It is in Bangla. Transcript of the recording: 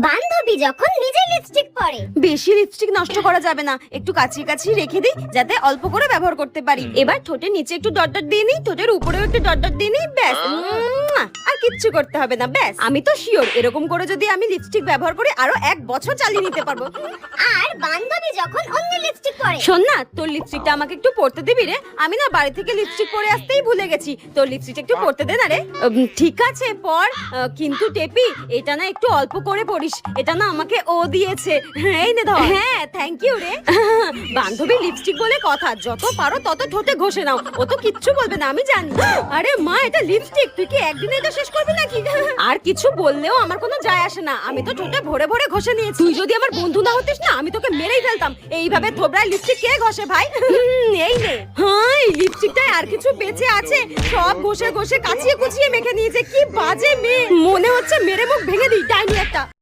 বান্ধবী যখন নিজে লিপস্টিক পরে। বেশি লিপস্টিক নষ্ট করা যাবে না, একটু কাছিয়ে কাছিয়ে রেখে দিই যাতে অল্প করে ব্যবহার করতে পারি। এবার ঠোঁটের নিচে একটু ডট ডট দিয়ে নিই, ঠোঁটের উপরেও একটু ডট ডট দিয়ে নিই, ব্যাস। আর কিচ্ছু করতে হবে না, ব্যাস। আমি তো শিওর এরকম করে যদি আমি লিপস্টিক ব্যবহার করি আরো 1 বছর চালিয়ে নিতে পারবো। আর বান্ধবী যখন অন্য লিপস্টিক পরে। শোন না, তোর লিপস্টিকটা আমাকে একটু পরতে দিবি রে? আমি না বাড়ি থেকে লিপস্টিক পরে আসতেই ভুলে গেছি। তোর লিপস্টিকটা একটু পরতে দে না রে। ঠিক আছে পর, কিন্তু টেপি এটা না একটু অল্প করে পরিস, এটা না আমাকে ও দিয়েছে। এই নে ধর। হ্যাঁ থ্যাংক ইউ রে। বান্ধবী লিপস্টিক বলে কথা, যত পারো তত ঠোঁটে ঘষে নাও, ও তো কিচ্ছু বলবে না আমি জানি। আরে মা, এটা লিপস্টিক, তুই কি একদিনে এটা শেষ করবি নাকি? আর কিছু বললেও আমার কোনো যায় আসে না, আমি তো ঠোঁটে ভরে ভরে ঘষে নিয়েছি। তুই যদি আমার বন্ধু না হতিস না, আমি তোকে মেরেই ফেলতাম। এইভাবে থোবড়ায় লিপস্টিক কে ঘষে ভাই? এই নে। হ্যাঁ, এই লিপস্টিকটায় আর কিছু বেঁচে আছে, সব ঘষে ঘষে কাচিয়ে কুচিয়ে মেখে নিয়েছে। কি বাজে মেয়ে, মনে হচ্ছে মেরে মুখ ভেঙে দিই, ডাইনি একটা।